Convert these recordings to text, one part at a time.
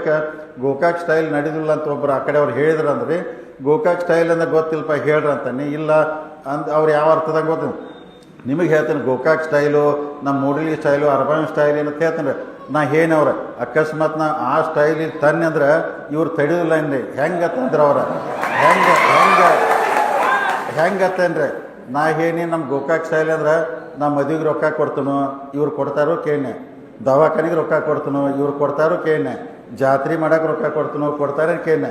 ಅದಕ್ಕೆ ಗೋಕಾಕ್ ಸ್ಟೈಲ್ ನಡೆದಿಲ್ಲ ಅಂತ ಒಬ್ಬರು ಆ ಕಡೆ ಅವ್ರು ಹೇಳಿದ್ರಂದ್ರಿ. ಗೋಕಾಕ್ ಸ್ಟೈಲ್ ಅಂದ್ರೆ ಗೊತ್ತಿಲ್ಲಪ್ಪ ಹೇಳ್ರಿ ಅಂತಾನೆ. ಇಲ್ಲ ಅಂತ ಅವ್ರು ಯಾವ ಅರ್ಥದಾಗ ಗೊತ್ತ ನಿಮಗೆ ಹೇಳ್ತೀನಿ. ಗೋಕಾಕ್ ಸ್ಟೈಲು, ನಮ್ಮ ಮೂಡಲಿ ಸ್ಟೈಲು, ಅರ್ಬನ್ ಸ್ಟೈಲ್ ಏನಂತ ಹೇಳ್ತೀನಿ. ನಾ ಏನವ್ರ ಅಕಸ್ಮಾತ್ ನಾ ಆ ಸ್ಟೈಲಿಗೆ ತನ್ನಿ ಅಂದ್ರೆ ಇವ್ರು ತಡಿಯೋದಿಲ್ಲ ಏನ್ರಿ. ಹೆಂಗತ್ತಂದ್ರೆ ಅವ್ರ ಹೆಂಗತ್ತೇನ್ರಿ. ನಾ ಏನಿ ನಮ್ಮ ಗೋಕಾಕ್ ಸ್ಟೈಲ್ ಅಂದ್ರೆ ನಾ ಮದುವೆಗೆ ರೊಕ್ಕ ಕೊಡ್ತೀನೋ ಇವ್ರು ಕೊಡ್ತಾರೋ ಕೇಳ್ನೆ, ದವಾಖಾನಿಗೆ ರೊಕ್ಕ ಕೊಡ್ತೀನೋ ಇವ್ರು ಕೊಡ್ತಾರೋ ಕೇಳ್ನೆ, ಜಾತ್ರೆ ಮಾಡೋಕೆ ರೊಕ್ಕ ಕೊಡ್ತೀನೋ ಕೊಡ್ತಾರೆ ಕೇಳ್ನೆ,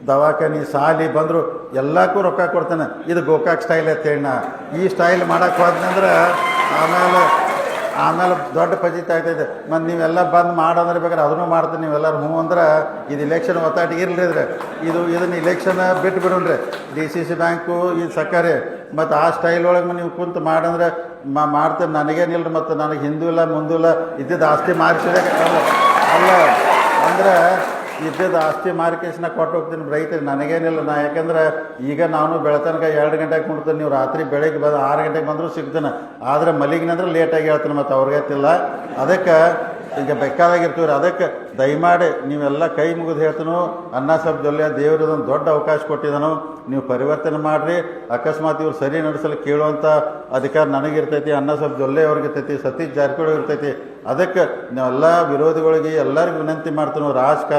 ದವಾಖಾನೆ ಸಾಲಿ ಬಂದರು ಎಲ್ಲಕ್ಕೂ ರೊಕ್ಕ ಕೊಡ್ತಾನೆ. ಇದು ಗೋಕಾಕ್ ಸ್ಟೈಲ್ ಅಂತೇಳಿ ನಾ ಈ ಸ್ಟೈಲ್ ಮಾಡೋಕೆ ಹೋದ್ನಂದ್ರೆ ಆಮೇಲೆ ದೊಡ್ಡ ಫಜಿತ್ ಆಗ್ತೈತೆ. ಮತ್ತು ನೀವೆಲ್ಲ ಬಂದು ಮಾಡೋದ್ರೆ ಬೇಕಾದ್ರೆ ಅದನ್ನು ಮಾಡ್ತೀನಿ. ನೀವೆಲ್ಲರೂ ಹ್ಞೂ ಅಂದ್ರೆ ಇದು ಇಲೆಕ್ಷನ್ ಒತ್ತಾಟ ಇರಲಿ ಇದ್ರೆ ಇದನ್ನು ಇಲೆಕ್ಷನ್ ಬಿಟ್ಟು ಬಿಡೋಣ್ರಿ. DCC ಬ್ಯಾಂಕು ಈ ಸಕ್ಕರೆ ಮತ್ತು ಆ ಸ್ಟೈಲ್ ಒಳಗೆ ನೀವು ಕುಂತು ಮಾಡಂದ್ರೆ ಮಾಡ್ತೇನೆ. ನನಗೇನಿಲ್ಲ, ಮತ್ತು ನನಗೆ ಹಿಂದೂ ಇಲ್ಲ ಮುಂದೂ ಇಲ್ಲ, ಇದ್ದಿದ್ದು ಆಸ್ತಿ ಮಾರಿಸಿದೆ ಅಲ್ಲ ಅಂದ್ರೆ ಇದ್ದಿದ್ದು ಆಸ್ತಿ ಮಾರ್ಕೇಶನ ಕೊಟ್ಟು ಹೋಗ್ತೀನಿ ರೈತರಿಗೆ. ನನಗೇನಿಲ್ಲ. ನಾ ಯಾಕೆಂದ್ರೆ ಈಗ ನಾನು ಬೆಳತನಕ 2 ಗಂಟೆಗೆ ಕುಂಡ್ತೀನಿ, ನೀವು ರಾತ್ರಿ ಬೆಳಗ್ಗೆ ಬಂದು 6 ಗಂಟೆಗೆ ಬಂದರೂ ಸಿಗ್ತಾನೆ. ಆದರೆ ಮಲಿಗಿನಂದ್ರೆ ಲೇಟಾಗಿ ಹೇಳ್ತೀನಿ, ಮತ್ತು ಅವ್ರಿಗೆ ಗೊತ್ತಿಲ್ಲ. ಅದಕ್ಕೆ ಈಗ ಬೇಕಾದಾಗಿರ್ತೀವಿ ರೀ. ಅದಕ್ಕೆ ದಯಮಾಡಿ ನೀವೆಲ್ಲ ಕೈ ಮುಗಿದು ಹೇಳ್ತೀನೋ, ಅನ್ನ ಸಾಹೇಬ್ ಜೊಲ್ಲೆ ದೇವರದೊಂದು ದೊಡ್ಡ ಅವಕಾಶ ಕೊಟ್ಟಿದ್ದಾನು, ನೀವು ಪರಿವರ್ತನೆ ಮಾಡಿರಿ. ಅಕಸ್ಮಾತ್ ಇವ್ರು ಸರಿ ನಡೆಸಲು ಕೇಳುವಂಥ ಅಧಿಕಾರ ನನಗಿರ್ತೈತಿ, ಅನ್ನ ಸಾಹೇಬ್ ಜೊಲ್ಲೆ ಅವ್ರಿಗೆ ಇರ್ತೈತಿ, ಸತೀಶ್ ಜಾರಕಿಹೊಳಿ ಇರ್ತೈತಿ. ಅದಕ್ಕೆ ನಾವೆಲ್ಲ ವಿರೋಧಿಗಳಿಗೆ ಎಲ್ಲರಿಗೂ ವಿನಂತಿ ಮಾಡ್ತೀನೋ, ರಾಜಕಾರಣ